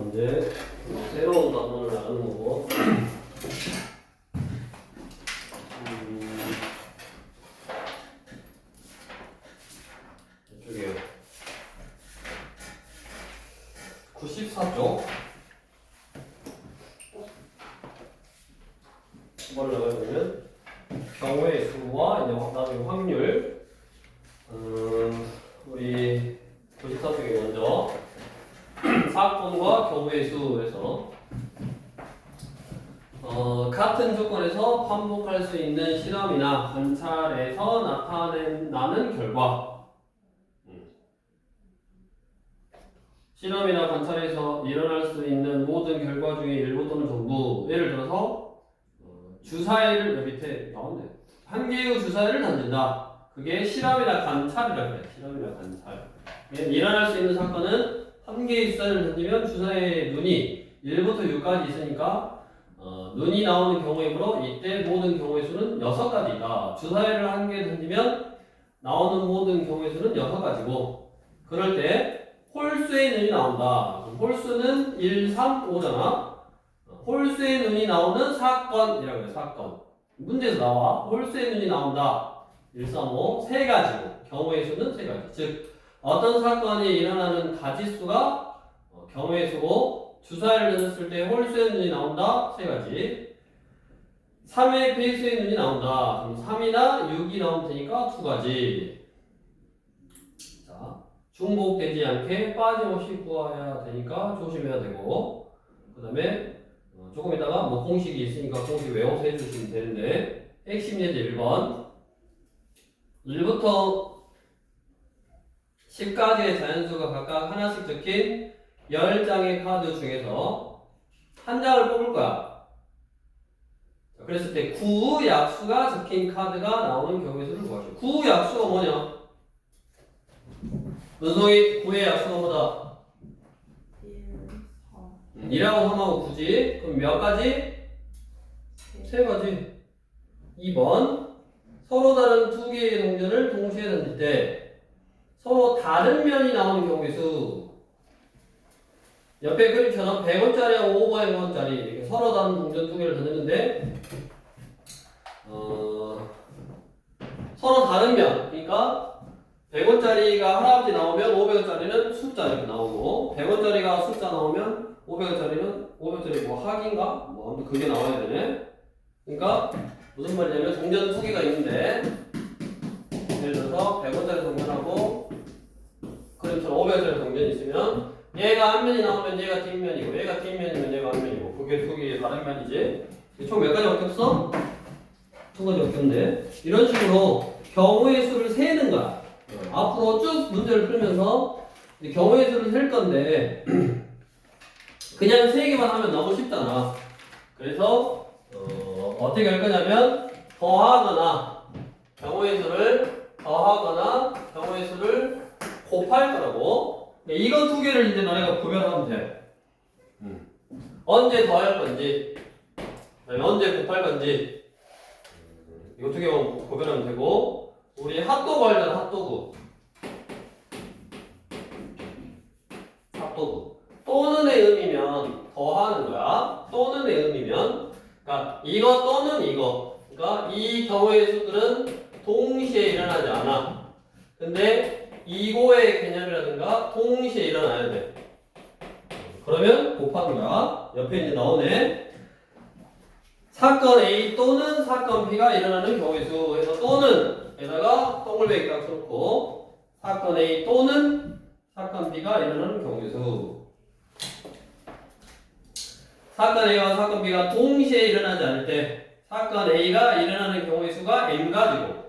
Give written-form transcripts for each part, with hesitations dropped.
이제 새로운 단문을 나누는 거고. 이쪽이에요. 94쪽. 뭐를 나가면 경우의 수와 이제 그다음에 확률. 우리 94쪽에 먼저 사건과 경우의 수에서 같은 조건에서 반복할 수 있는 실험이나 관찰에서 나타나는 결과. 실험이나 관찰에서 일어날 수 있는 모든 결과 중에 일부 또는 전부. 예를 들어서 주사위를 밑에 나왔네. 한 개의 주사위를 던진다. 그게 실험이나 관찰이라고 해요. 실험이나 관찰. 일어날 수 있는 사건은 한 개의 주사위를 던지면 주사위의 눈이 1부터 6까지 있으니까 눈이 나오는 경우이므로 이때 모든 경우의 수는 6가지이다. 주사위를 한 개 던지면 나오는 모든 경우의 수는 6가지고 그럴 때 홀수의 눈이 나온다. 홀수는 1, 3, 5잖아. 홀수의 눈이 나오는 사건이라고 해요. 사건. 문제에서 나와. 홀수의 눈이 나온다. 1, 3, 5. 3가지고 경우의 수는 3가지. 즉 어떤 사건이 일어나는 가지수가 경우의 수고 주사위를 던졌을 때 홀수의 눈이 나온다. 3가지. 3의 배수의 눈이 나온다. 그럼 3이나 6이 나오면 되니까 2가지. 자, 중복되지 않게 빠짐없이 구해야 되니까 조심해야 되고 그 다음에 조금 이따가 뭐 공식이 있으니까 공식 외워서 해주시면 되는데 핵심 예제 1번 1부터 10가지의 자연수가 각각 하나씩 적힌 10장의 카드 중에서 한 장을 뽑을 거야. 그랬을 때 구약수가 적힌 카드가 나오는 경우의 수를 구하시오. 구약수가 뭐냐? 은성이 9의 약수가 뭐다? 1하고 3하고 9지. 그럼 몇 가지? 3가지. 2번 서로 다른 두 개의 동전을 동시에 던질 때 서로 다른 면이 나오는 경우의 수. 옆에 그림처럼 100원짜리하고 500원짜리 이렇게 서로 다른 동전 두 개를 던졌는데 서로 다른 면. 그러니까 100원짜리가 할아버지 나오면 500원짜리는 숫자 이렇게 나오고 100원짜리가 숫자 나오면 500원짜리 뭐 학인가? 뭐 아무튼 그게 나와야 되네. 그러니까 무슨 말이냐면 동전 두 개가 있는데 예를 들어서 100원짜리 동전하고 그림처럼 500원짜리 동전이 있으면 얘가 앞면이 나오면 얘가 뒷면이고 얘가 뒷면이면 얘가 앞면이고 그게 두 개의 다른 면이지. 총 몇 가지밖에 없어? 2가지밖에 없네. 이런 식으로 경우의 수를 세는 거야. 앞으로 쭉 문제를 풀면서 경우의 수를 셀 건데 그냥 세기만 하면 너무 쉽잖아. 그래서 어떻게 할 거냐면 더하거나 경우의 수를 더하거나 경우의 수를 곱할 거라고. 이거 두 개를 이제 너네가 구별하면 돼. 언제 더할 건지 언제 곱할 건지 이거 두 개만 구별하면 되고 우리 핫도그 하잖아. 핫도그 또는의 의미면 더하는 거야. 또는의 의미면 그러니까 이거 또는 이거. 그러니까 이 경우의 수들은 동시에 일어나지 않아. 근데 이거의 개념이라든가 동시에 일어나야 돼. 그러면 곱하는 거야. 옆에 이제 나오네. 사건 A 또는 사건 B가 일어나는 경우의 수 해서 또는 에다가 동글뱅이 딱 쳐놓고 사건 A 또는 사건 B가 일어나는 경우의 수. 사건 A와 사건 B가 동시에 일어나지 않을 때 사건 A가 일어나는 경우의 수가 n가지고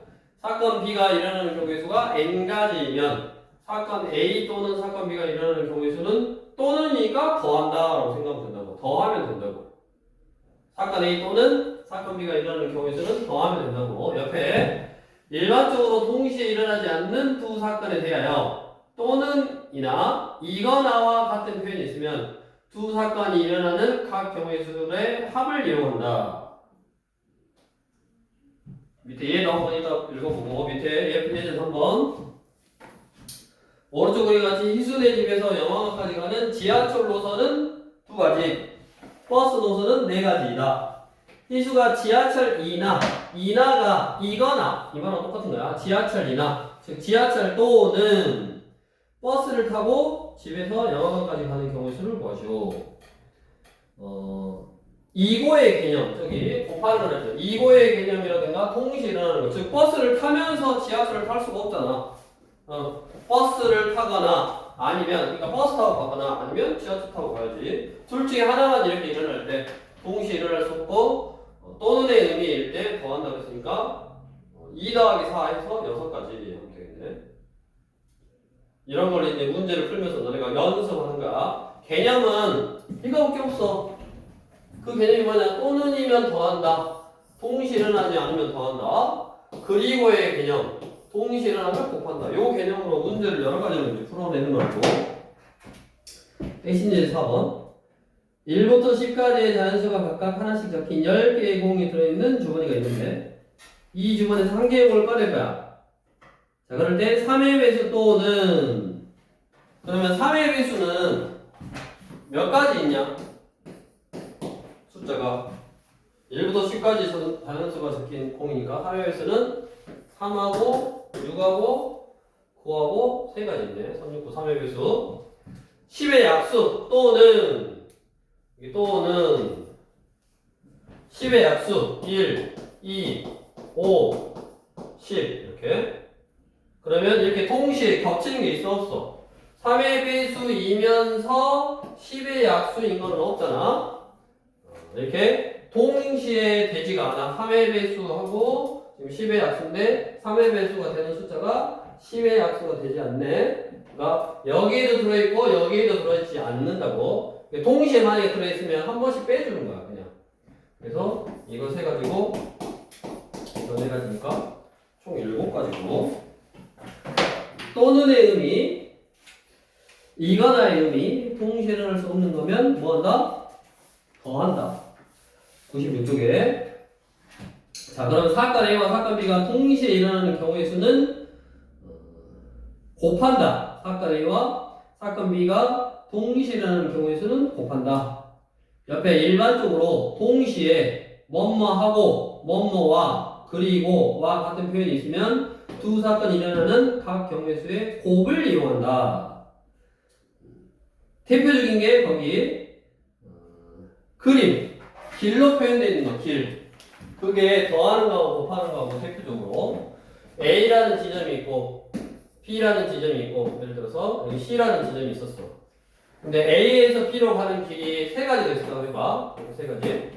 사건 B가 일어나는 경우의 수가 n가지면 사건 A 또는 사건 B가 일어나는 경우의 수는 또는이니까 더한다라고 생각하면 된다고. 더하면 된다고. 사건 A 또는 사건 B가 일어나는 경우의 수는 더하면 된다고. 옆에 일반적으로 동시에 일어나지 않는 두 사건에 대하여 또는이나 이거나와 같은 표현이 있으면 두 사건이 일어나는 각 경우의 수의 합을 이용한다. 밑에 얘 나온 거 이따 읽어보고 밑에 예쁜 예제 3번 오른쪽 그림 같이 희순의 집에서 영화관까지 가는 지하철 노선은 두 가지. 버스 노선은 네 가지이다. 희수가 지하철 이거나 똑같은 거야. 지하철이나 즉 지하철 또는 버스를 타고 집에서 영화관까지 가는 경우의 수를 구하시오. 이고의 개념, 저기 곱하는 걸 했죠. 이고의 개념이라든가 동시에 일어나는 거. 즉 버스를 타면서 지하철을 탈 수가 없잖아. 버스를 타거나 아니면 그러니까 버스 타고 가거나 아니면 지하철 타고 가야지. 둘 중에 하나만 이렇게 일어날 때 동시에 일어날 수 없고 또는의 의미일 때 더한다고 했으니까 2 더하기 4 해서 6가지 이렇게 되겠네. 이런 걸 이제 문제를 풀면서 너네가 연습하는 거야. 개념은 이거밖에 없어. 그 개념이 뭐냐? 또는이면 더한다. 동시에 일어나지 않으면 더한다. 그리고의 개념. 동시에 일어나면 곱한다. 요 개념으로 문제를 여러 가지로 이제 풀어내는 거고. 대신제 4번. 1부터 10까지의 자연수가 각각 하나씩 적힌 10개의 공이 들어있는 주머니가 있는데 이 주머니에서 한 개의 공을 꺼낼 거야. 자, 그럴 때 3의 배수 또는 그러면 3의 배수는 몇 가지 있냐? 숫자가 1부터 10까지 자연수가 적힌 공이니까 3의 배수는 3하고 6하고 9하고 3가지 있네. 3, 6, 9, 3의 배수 10의 약수 또는 10의 약수 1, 2, 5, 10 이렇게 그러면 이렇게 동시에 겹치는 게 있어 없어? 3의 배수이면서 10의 약수인 건 없잖아. 이렇게 동시에 되지가 않아. 3의 배수하고 지금 10의 약수인데 3의 배수가 되는 숫자가 10의 약수가 되지 않네. 그러니까 여기에도 들어있고 여기에도 들어있지 않는다고. 동시에 만약에 들어있으면 한 번씩 빼주는 거야 그냥. 그래서 이거 세 가지고 이거 네 가지니까 총 7가지고 또는의 의미 이거나의 의미 동시에 일어날 수 없는 거면 뭐한다? 더한다. 96쪽에 자 그럼 사건 A와 사건 B가 동시에 일어나는 경우의 수는 곱한다. 사건 A와 사건 B가 동시에 일어나는 경우의 수는 곱한다. 옆에 일반적으로 동시에 뭐뭐하고 뭐뭐와 그리고와 같은 표현이 있으면 두 사건이 일어나는 각 경우의 수의 곱을 이용한다. 대표적인 게 거기 그림 길로 표현되어 있는 거 길. 그게 더하는 거하고 곱하는 거하고 대표적으로 A라는 지점이 있고 B라는 지점이 있고 예를 들어서 여기 C라는 지점이 있었어. 근데 A에서 B로 가는 길이 3가지가 있었다고 해봐. 3가지.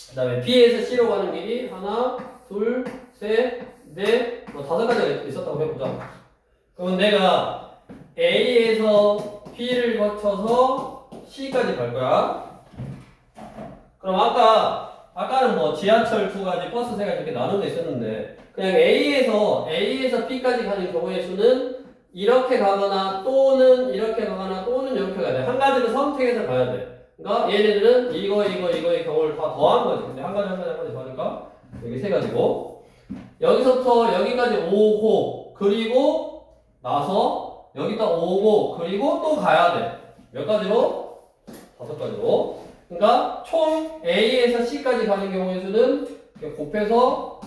그 다음에 B에서 C로 가는 길이 하나, 둘, 셋, 넷, 5가지가 있었다고 해보자. 그러면 내가 A에서 B를 거쳐서 C까지 갈 거야. 그럼 아까는 뭐 지하철 2가지, 버스 3가지 이렇게 나눠져 있었는데 그냥 A에서 B까지 가는 경우의 수는 이렇게 가거나 또는 이렇게 가거나 또는 이렇게 가야 돼. 한 가지를 선택해서 가야 돼. 그러니까 얘네들은 이거의 경우를 다 더한 거지. 근데 한 가지 더하니까 여기 3가지고 여기서부터 여기까지 오고 그리고 나서 여기다 오고 그리고 또 가야 돼. 몇 가지로? 5가지로. 그러니까 총 A에서 C까지 가는 경우의 수는 곱해서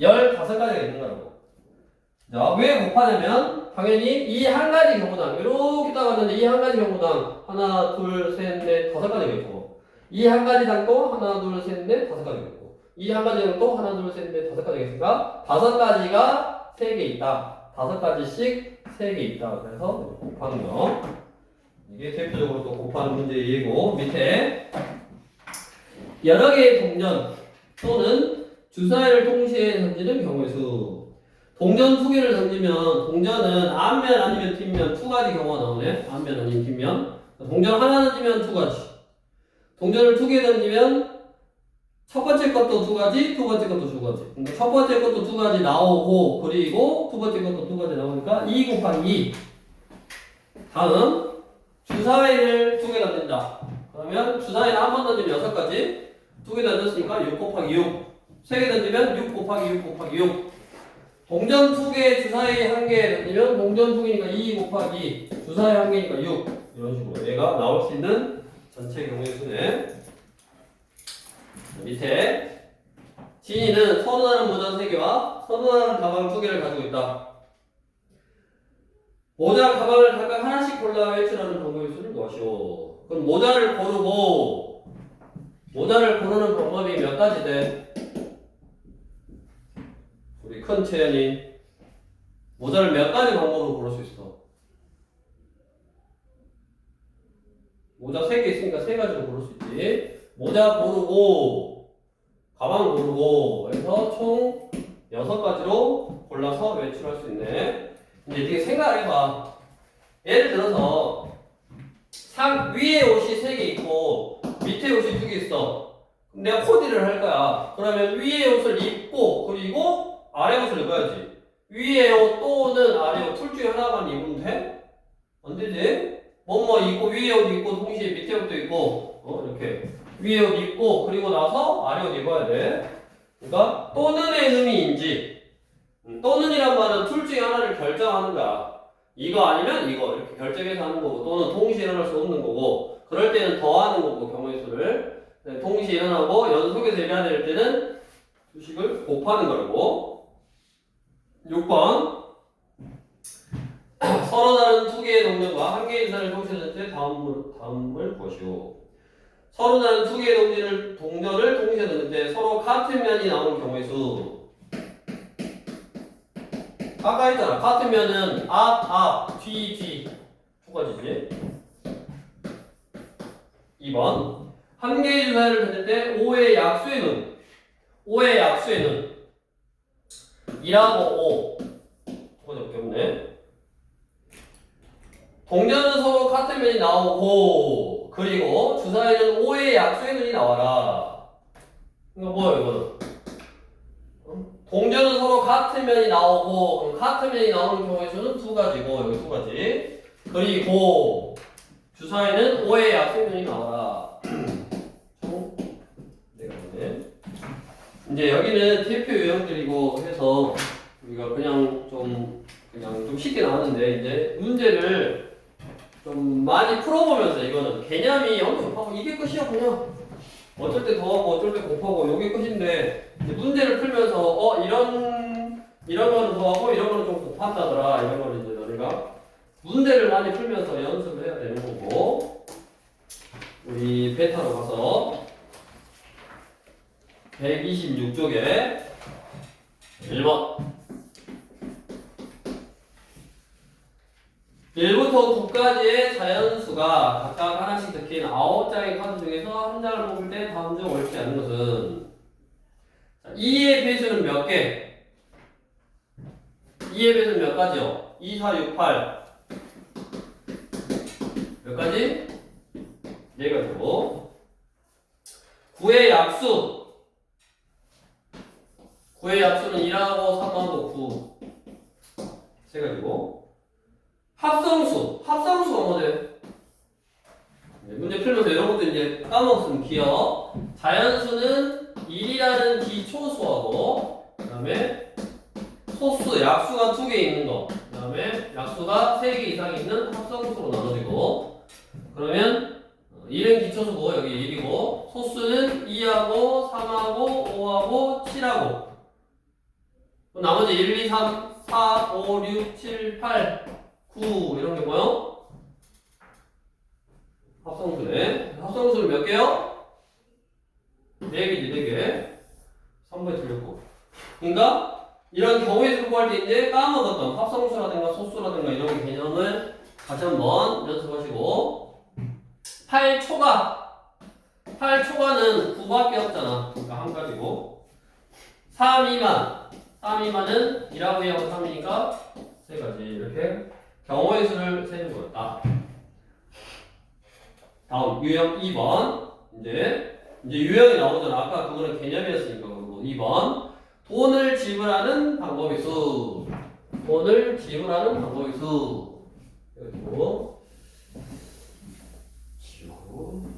15가지가 있는 거라고. 자, 왜 곱하냐면 당연히 이 한 가지 경우당 이렇게 따갔는데 이 한 가지 경우당 하나, 둘, 셋, 넷, 5가지가 있고 이 한 가지당 또 하나, 둘, 셋, 넷, 5가지가 있고 이 한 가지당 또 하나, 둘, 셋, 넷, 5가지가 있으니까 5가지가 3개 있다. 5가지씩 3개 있다. 그래서 곱하는 거. 이게 대표적으로 또 곱하는 문제의 예고. 밑에 여러 개의 동전 또는 주사위를 동시에 던지는 경우의 수. 동전 2개를 던지면 동전은 앞면 아니면 뒷면 2가지 경우가 나오네. 앞면 아니면 뒷면. 동전 하나 던지면 2가지. 동전을 2개 던지면 첫 번째 것도 2가지, 두 번째 것도 2가지. 그러니까 첫 번째 것도 2가지 나오고 그리고 두 번째 것도 2가지 나오니까 2 곱하기 2. 다음 주사위를 2개 던진다. 그러면 주사위는 한 번 던지면 6가지. 2개 던졌으니까 6 곱하기 6. 3개 던지면 6 곱하기 6 곱하기 6. 동전 2개, 주사위 1개 넣으면 동전 2개니까 2 곱하기 주사위 1개니까 6 이런 식으로 얘가 나올 수 있는 전체 경우의 수네. 밑에 진이는 선호하는 모자 3개와 선호하는 가방 2개를 가지고 있다. 모자, 가방을 각각 하나씩 골라 외출하는 방법의 수는 무엇이오? 그럼 모자를 고르는 방법이 몇 가지 돼? 우리 큰 채연이 모자를 몇 가지 방법으로 고를 수 있어? 모자 3개 있으니까 3가지로 고를 수 있지. 모자 고르고 가방 고르고 해서 총 6가지로 골라서 외출할 수 있네. 이제 네가 생각을 해봐. 예를 들어서 위에 옷이 3개 있고 밑에 옷이 2개 있어. 그럼 내가 코디를 할 거야. 그러면 위에 옷을 입고 그리고 아래 옷을 입어야지. 위에 옷 또는 아래 옷 둘 중에 하나만 입으면 돼? 안 되지? 뭐뭐 입고 위에 옷 입고 동시에 밑에 옷도 입고 이렇게 위에 옷 입고 그리고 나서 아래 옷 입어야 돼. 그러니까 또는의 의미인지 또는이란 말은 둘 중에 하나를 결정하는 거야. 이거 아니면 이거 이렇게 결정해서 하는 거고 또는 동시에 일어날 수 없는 거고 그럴 때는 더하는 거고 경우의 수를 동시에 일어나고 연속해서 일어나야 될 때는 수식을 곱하는 거라고. 6번 서로 다른 2개의 동전과 1개의 주사를 동시에 넣을 때 다음을 보시오. 서로 다른 2개의 동전을 동시에 넣을 때 서로 같은 면이 나오는 경우의 수. 아까 했잖아. 같은 면은 앞, 뒤 두 가지지. 2번 1개의 주사를 던질 때 5의 약수의 는 2하고 5 두 가지밖에 없네. 동전은 서로 같은 면이 나오고 그리고 주사위는 5의 약수의 눈이 나와라. 이거 뭐야 이거는? 동전은 서로 같은 면이 나오고 그럼 같은 면이 나오는 경우의 수는 2가지고 여기 2가지. 그리고 주사위는 5의 약수의 눈이 나와라. 총 4가지네. 이제 여기는 대표 유형들이고 해서 우리가 그냥 좀 쉽게 나왔는데 이제 문제를 좀 많이 풀어보면서 이거는 개념이 엄청 하고 이게 끝이야 그냥. 어쩔 때 더하고 어쩔 때 곱하고 요게 끝인데 이제 문제를 풀면서 이런 거는 더하고 이런 거는 좀 곱한다더라 이런 거는 이제 너희가 문제를 많이 풀면서 연습을 해야 되는 거고. 우리 베타로 가서 126쪽에 1번 1부터 9까지의 자연수가 각각 하나씩 적힌 9장의 카드 중에서 한 장을 뽑을 때 다음 중 옳지 않은 것은 2의 배수는 몇 개? 2의 배수는 몇 가지요? 2, 4, 6, 8 몇 가지? 4가지고 9의 약수 9의 약수는 1하고 3하고 9 3가지고 합성수가 뭐지? 문제 풀면서 이런 것도 이제 까먹었으면 기억. 자연수는 1이라는 기초수하고 그 다음에 소수, 약수가 2개 있는 거 그 다음에 약수가 3개 이상 있는 합성수로 나눠지고 그러면 1은 기초수고 여기 1이고 소수는 2하고 3하고 5하고 7하고 나머지 1, 2, 3, 4, 5, 6, 7, 8 9 이런 게 뭐요? 합성수네. 합성수는 몇 개요? 4개지 4개. 3번에 틀렸고. 그러니까 이런 경우의 수를 구할 때 이제 까먹었던 합성수라든가 소수라든가 이런 개념을 다시 한번 연습하시고 8초가는 9밖에 없잖아. 그러니까 한 가지고 3, 2만은 1하고 2하고 3이니까 3가지 이렇게 경우의 수를 세는 거였다. 다음 유형 2번 이제 유형이 나오잖아. 아까 그거는 개념이었으니까. 그리고 2번 돈을 지불하는 방법의 수. 그리고 지우고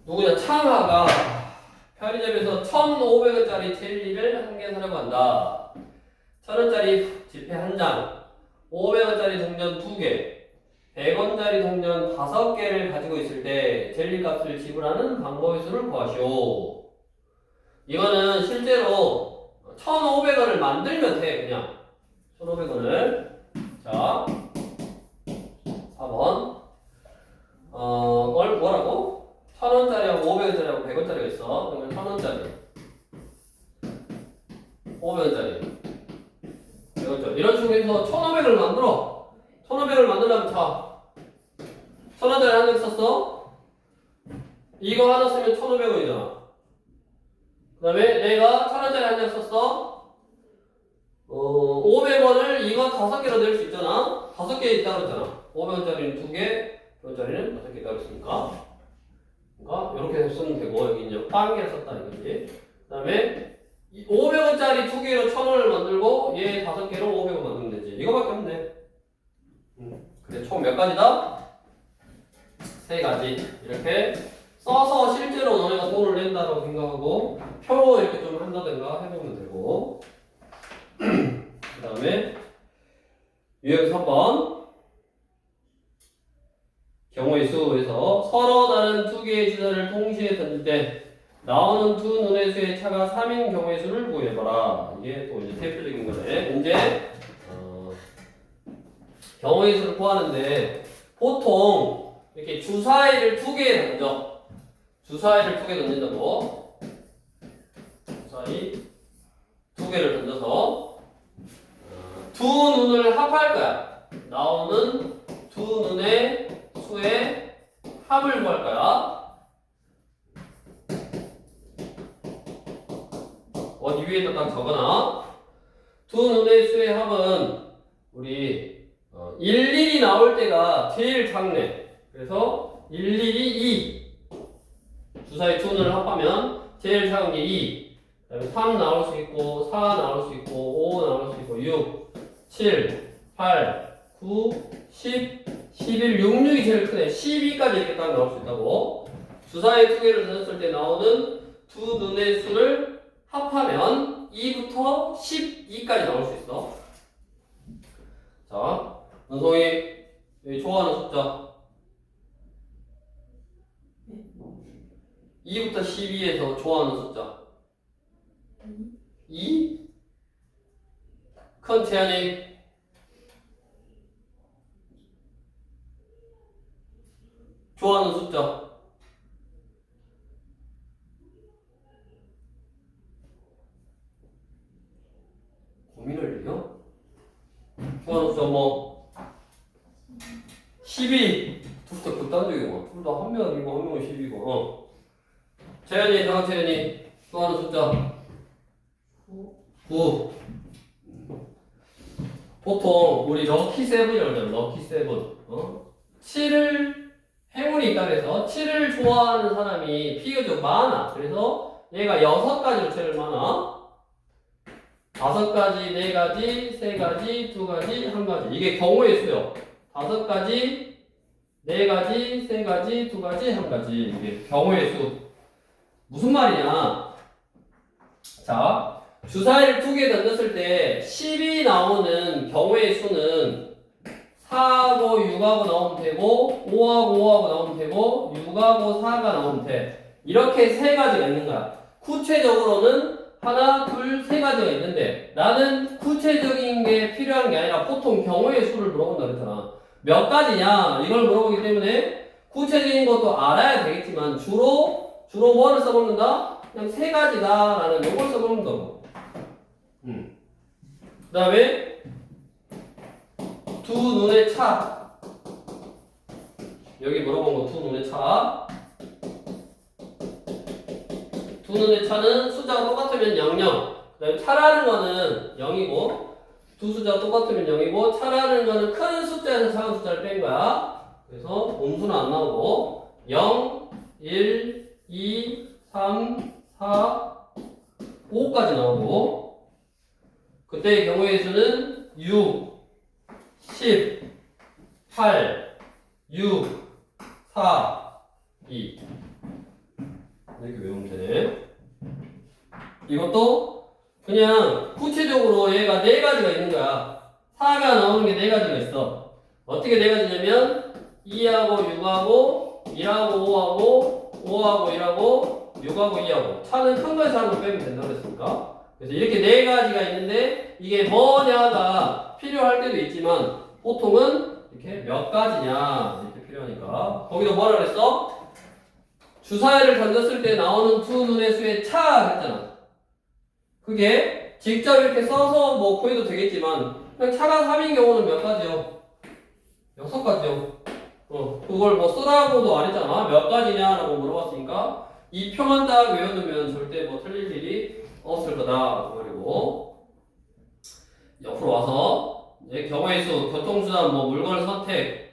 누구냐? 창하가 편의점에서 1,500원짜리 젤리를 한 개 사려고 한다. 1,000원짜리 지폐 한 장, 500원짜리 동전 2개, 100원짜리 동전 5개를 가지고 있을 때 젤리 값을 지불하는 방법의 수를 구하시오. 이거는 실제로 1,500원을 만들면 돼. 그냥 1,500원을. 자, 4번. 뭐라고? 1,000원짜리하고 500원짜리하고 100원짜리가 있어. 그러면 1,000원짜리, 500원짜리, 100원짜리. 이런 식으로 해서 1,500을 만들어. 1,500을 만들려면 자, 1,000원짜리 한 장 썼어? 이거 하나 쓰면 1,500원이잖아. 그 다음에 내가 1,000원짜리 한 장 썼어? 500원을 이거 5개로 낼 수 있잖아? 5개 있다고 했잖아. 500원짜리는 2개, 100원짜리는 5개 있다고 했으니까. 그러니까 이렇게 해서 쓰면 되고, 여기 이제 빵개를 썼다 이거지. 그 다음에 500원짜리 2개로 1,000원을 만들고 얘 5개로 500원 만들면 되지. 이거밖에 없네. 그래, 총 몇 가지다? 3가지. 이렇게 써서 실제로 너네가 돈을 낸다고 생각하고 표 이렇게 좀 한다든가 해보면 되고. 그 다음에 유형 3번 경우의 수에서 서로 다른 2개의 주사를 동시에 던질 때 나오는 두 눈의 수의 차가 3인 경우의 수를 구해봐라. 이게 또 이제 대표적인 거네. 문제 경우의 수를 구하는데 보통 이렇게 주사위를 2개 던져. 주사위를 2개 던진다고. 주사위 2개를 던져서 두 눈을 합할 거야. 나오는 두 눈의 수의 합을 구할 거야. 어디 위에다 딱 적어놔. 두 눈의 수의 합은 우리 일일이 나올 때가 제일 작네. 그래서 일일이 2. 주사위 두 눈을 합하면 제일 작은 게 2. 그 다음에 3 나올 수 있고 4 나올 수 있고 5 나올 수 있고 6, 7, 8, 9, 10, 11, 66이 제일 크네. 12까지 이렇게 딱 나올 수 있다고. 주사위 2개를 던졌을 때 나오는 두 눈의 수를 합하면 2부터 12까지 나올 수 있어. 자, 은송이 여기 좋아하는 숫자 2부터 12에서 좋아하는 숫자 2? 큰 태연이 좋아하는 숫자 고민을 해요? 좋아하는 숫자 뭐 12. 둘 다 극단적이고 둘 다 한 명이고 한 명은 10이고 재현이, 장채연이 좋아하는 숫자 9. 보통 우리 럭키 세븐이라고 하잖아. 럭키 세븐. 7을 행운이 있다 그래서 7을 좋아하는 사람이 비교적 많아. 그래서 얘가 6가지로 제일 많아. 5가지, 4가지, 3가지, 2가지, 1가지. 이게 경우의 수요. 5가지, 4가지, 3가지, 2가지, 1가지. 이게 경우의 수. 무슨 말이냐? 자, 주사위를 2개 던졌을 때 10이 나오는 경우의 수는 4하고 6하고 나오면 되고 5하고 5하고 나오면 되고 6하고 4가 나오면 돼. 이렇게 3가지가 있는 거야. 구체적으로는 하나, 둘, 3가지가 있는데 나는 구체적인 게 필요한 게 아니라 보통 경우의 수를 물어본다 그랬잖아. 몇 가지냐 이걸 물어보기 때문에 구체적인 것도 알아야 되겠지만 주로 뭐를 써먹는다? 그냥 3가지다 라는 요걸 써먹는다고. 그 다음에 두 눈의 차. 여기 물어본 거 두 눈의 차. 두 눈의 차는 숫자가 똑같으면 00. 그 다음에 차라는 거는 0이고 두 숫자가 똑같으면 0이고 차라는 거는 큰 숫자에서 작은 숫자를 뺀 거야. 그래서 음수는 안 나오고 0, 1, 2, 3, 4, 5까지 나오고 그때의 경우의 수는 6, 10, 8, 6, 4, 2. 이렇게 외우면 되네. 이것도 그냥 구체적으로 얘가 네 가지가 있는 거야. 4가 나오는 게 네 가지가 있어. 어떻게 네 가지냐면 2하고 6하고 1하고 5하고 5하고 1하고 6하고 2하고 차는 큰 거에서 하는 거 빼면 된다고 그랬으니까. 그래서 이렇게 네 가지가 있는데 이게 뭐냐가 필요할 때도 있지만 보통은 이렇게 몇 가지냐 이렇게 필요하니까. 거기도 뭐라 그랬어? 주사위를 던졌을 때 나오는 두 눈의 수의 차 했잖아. 그게 직접 이렇게 써서 뭐 구해도 되겠지만 그냥 차가 3인 경우는 몇 가지요? 6가지요. 그걸 뭐 쓰라고도 안 했잖아. 몇 가지냐라고 물어봤으니까 이 표만 딱 외워두면 절대 뭐 틀릴 일이 없을 거다. 그리고 옆으로 와서 경우의 수, 교통수단, 뭐 물건 선택.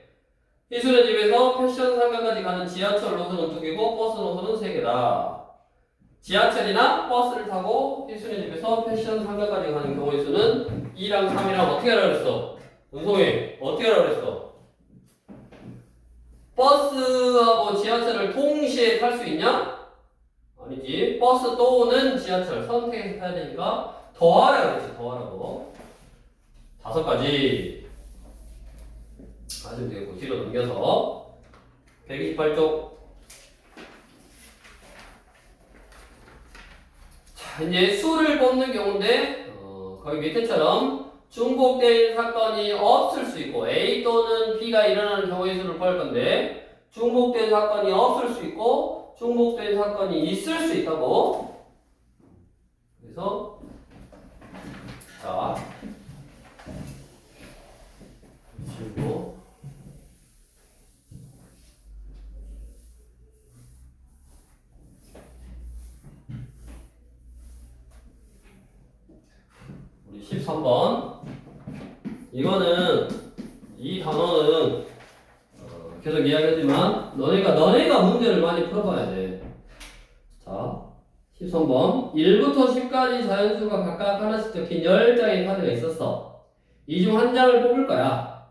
희수네 집에서 패션 상가까지 가는 지하철 노선은 2개고 버스 노선은 3개다. 지하철이나 버스를 타고 희수네 집에서 패션 상가까지 가는 경우의 수는 2랑 3이랑 어떻게 하라 그랬어? 은송이 어떻게 하라 그랬어? 버스하고 지하철을 동시에 탈 수 있냐? 아니지. 버스 또는 지하철 선택해서 타야 되니까 더하라 그랬지. 더하라고. 5가지 하시면 되겠고 뒤로 넘겨서 128쪽. 자, 이제 수를 뽑는 경우인데 거기 밑에처럼 중복된 사건이 없을 수 있고 A 또는 B가 일어나는 경우의 수를 구할 건데 중복된 사건이 없을 수 있고 중복된 사건이 있을 수 있다고. 그래서 자 그리고 우리 13번 이거는 이 단어는 계속 이야기하지만 너네가 문제를 많이 풀어봐야 돼. 자 13번 1부터 10까지 자연수가 각각 하나씩 적힌 10장의 카드가 있었어. 이 중 한 장을 뽑을 거야.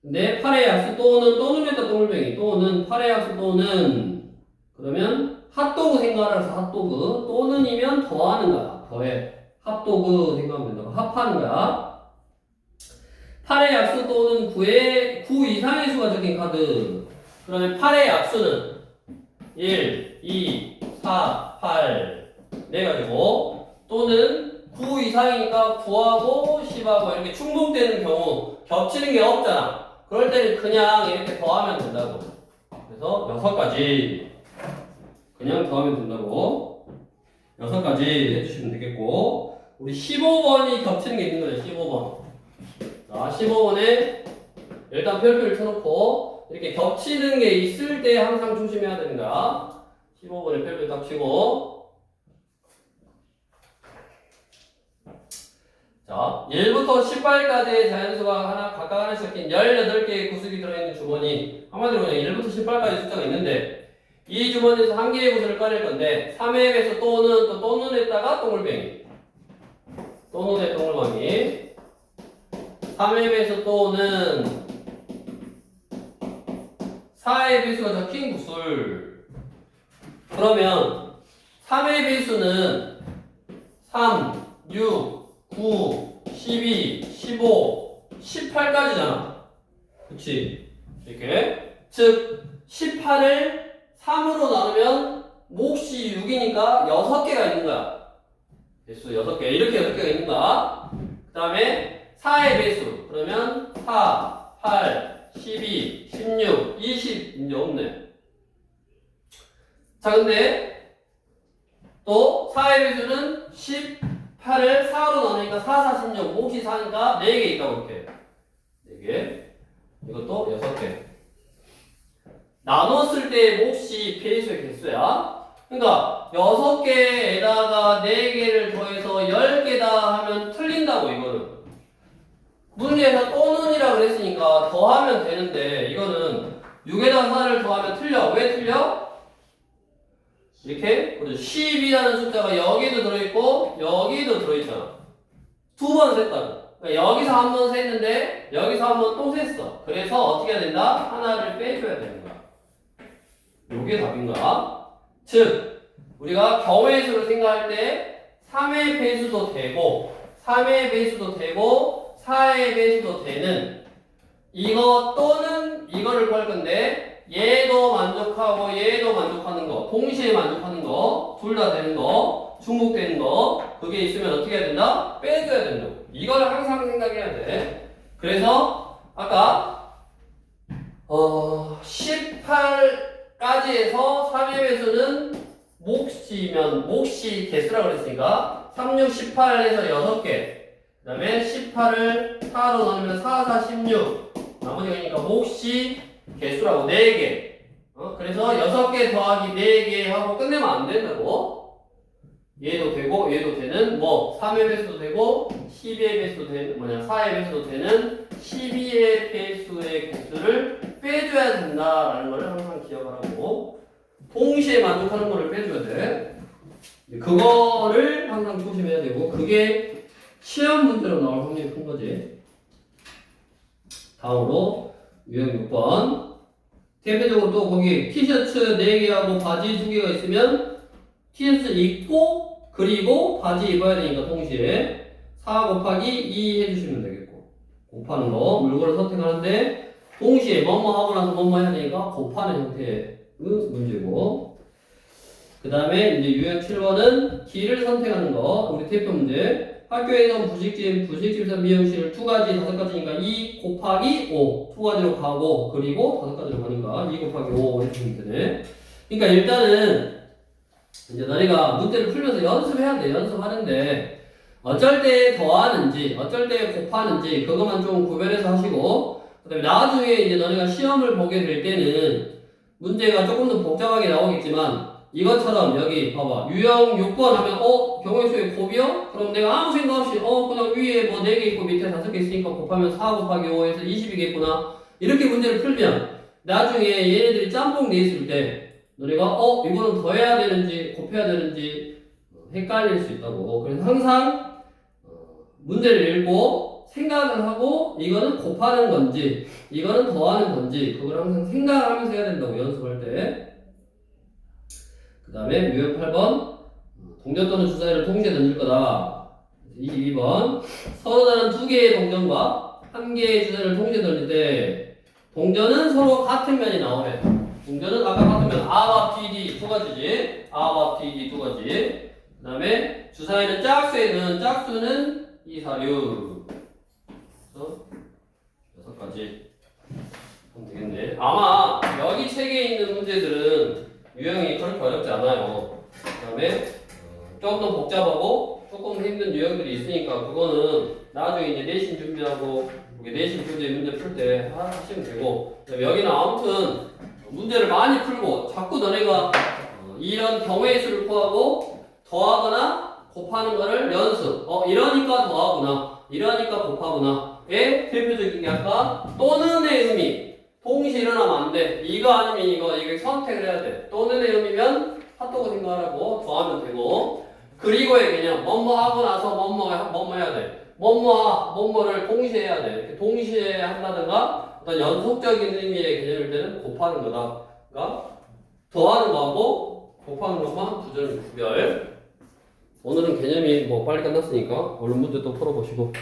근데 8의 약수 또는 했다 동물뱅이 또는 8의 약수 또는 그러면 핫도그 생각하라서 핫도그 또는이면 더하는 거야. 더해. 핫도그 생각하면 된다고. 합하는 거야. 8의 약수 또는 9 이상의 수가 적힌 카드. 그러면 8의 약수는 1, 2, 4, 8 내가지고 또는 9 이상이니까 9하고 10하고 이렇게 충족되는 경우 겹치는 게 없잖아. 그럴 때는 그냥 이렇게 더하면 된다고. 그래서 6가지 그냥 더하면 된다고 6가지 해주시면 되겠고 우리 15번이 겹치는 게 있는 거예요. 15번. 자 15번에 일단 별표를 쳐놓고 이렇게 겹치는 게 있을 때 항상 조심해야 되는 거야. 15번에 별표 딱 치고 자 1부터 18까지의 자연수가 각각 하나씩 적힌 18개의 구슬이 들어있는 주머니. 한마디로 그냥 1부터 18까지 숫자가 있는데 이 주머니에서 한 개의 구슬을 꺼낼 건데 3의 배수 또는 했다가 동글뱅이 또는의 동글뱅이 3의 배수 또는 4의 배수가 적힌 구슬. 그러면 3의 배수는 3, 6, 9, 12, 15, 18까지잖아. 그치? 이렇게. 즉, 18을 3으로 나누면 몫이 6이니까 6개가 있는 거야. 배수 6개. 이렇게 6개가 있는 거야. 그 다음에 4의 배수. 그러면 4, 8, 12, 16, 20. 이제 없네. 자, 근데 또 4의 배수는 18을 4로 나누니까 4, 4, 16, 몫이 4니까 4개 있다고 이렇게. 4개. 이것도 6개. 나눴을 때 몫이 배수의 개수야. 그러니까 6개에다가 4개를 더해서 10개다 하면 틀린다고 이거는. 문제에서 또는이라 그랬으니까 더하면 되는데 이거는 6에다 4를 더하면 틀려. 왜 틀려? 이렇게 10이라는 숫자가 여기도 들어있고 여기도 들어있잖아. 두 번 셌다고. 그러니까 여기서 한 번 셌는데 여기서 한 번 또 셌어. 그래서 어떻게 해야 된다? 하나를 빼줘야 되는 거야. 요게 답인 거야. 즉 우리가 경우의 수를 생각할 때 3의 배수도 되고 3의 배수도 되고 4의 배수도 되는 이거 또는 이거를 구할 건데 얘도 만족하고 얘도 만족하는 거 동시에 만족하는 거 둘 다 되는 거 중복되는 거 그게 있으면 어떻게 해야 된다? 빼줘야 된다. 이걸 항상 생각해야 돼. 그래서 아까 18까지 해서 3의 배수는 몫이 개수라고 그랬으니까 3, 6, 18에서 6개 그 다음에 18을 4로 나누면 4, 4, 16 나머지가 그러니까 몫이 개수라고 4개 그래서 6개 더하기 4개 하고 끝내면 안 된다고. 얘도 되고 얘도 되는 뭐 3의 배수도 되고 12의 배수도 되는 4의 배수도 되는 12의 배수의 개수를 빼줘야 된다라는 거를 항상 기억하라고. 동시에 만족하는 거를 빼줘야 돼. 그거를 항상 조심해야 되고 그게 시험 문제로 나올 확률이 큰 거지. 다음으로 유형 6번 대표적으로 또 거기 티셔츠 4개하고 바지 2개가 있으면 티셔츠 입고 그리고 바지 입어야 되니까 동시에 4 곱하기 2 해주시면 되겠고 곱하는 거 물건을 선택하는데 동시에 뭐뭐 하고 나서 뭐뭐 해야 되니까 곱하는 형태의 문제고 그 다음에 이제 유형 7번은 길을 선택하는 거 우리 대표 문제 학교에서 부식집에서 미용실 2가지 5가지니까 2 곱하기 5 2가지로 가고 그리고 5가지로 가니까 2 곱하기 5 해주시면 되네. 그러니까 일단은 이제 너희가 문제를 풀면서 연습해야 돼. 연습하는데 어쩔 때 더하는지 어쩔 때 곱하는지 그것만 좀 구별해서 하시고 그 다음에 나중에 이제 너희가 시험을 보게 될 때는 문제가 조금 더 복잡하게 나오겠지만 이것처럼 여기 봐봐 유형 6번 하면 경우의 수의 곱이요? 그럼 내가 아무 생각 없이 그냥 위에 뭐 4개 있고 밑에 5개 있으니까 곱하면 4 곱하기 5에서 20이겠구나 이렇게 문제를 풀면 나중에 얘네들이 짬뽕 돼 있을 때 너네가 이거는 더해야 되는지 곱해야 되는지 헷갈릴 수 있다고. 그래서 항상 문제를 읽고 생각을 하고 이거는 곱하는 건지 이거는 더하는 건지 그걸 항상 생각하면서 해야 된다고 연습할 때. 그 다음에 유형 8번 동전 또는 주사위를 동시에 던질 거다. 22번 서로 다른 2개의 동전과 1개의 주사위를 동시에 던질 때 동전은 서로 같은 면이 나오래. 동전은 아까 같은 면 A와 BD 2가지지. A와 BD 2가지. 그 다음에 주사위는 짝수는 2, 4, 6 그래서 6가지 하면 되겠네. 아마 여기 책에 있는 문제들은 유형이 그렇게 어렵지 않아요. 그 다음에 조금 더 복잡하고 조금 힘든 유형들이 있으니까 그거는 나중에 이제 내신 준비하고 내신 문제 풀 때 하시면 되고 여기는 아무튼 문제를 많이 풀고 자꾸 너네가 이런 경우의 수를 구하고 더하거나 곱하는 거를 연습 이러니까 더하구나 이러니까 곱하구나의 대표적인 게 아까 또는의 의미 동시에 일어나면 안 돼. 이거 아니면 이거 선택을 해야 돼. 또는의 의미면 핫도그 생각하라고 더하면 되고 그리고의 개념 뭐뭐 하고 나서 뭐뭐 해야 돼. 뭐뭐를 동시에 해야 돼. 이렇게 동시에 한다든가 어떤 연속적인 의미의 개념일 때는 곱하는 거다. 그러니까 더하는 거하고 곱하는 것만 구별. 오늘은 개념이 빨리 끝났으니까 얼른 문제 또 풀어보시고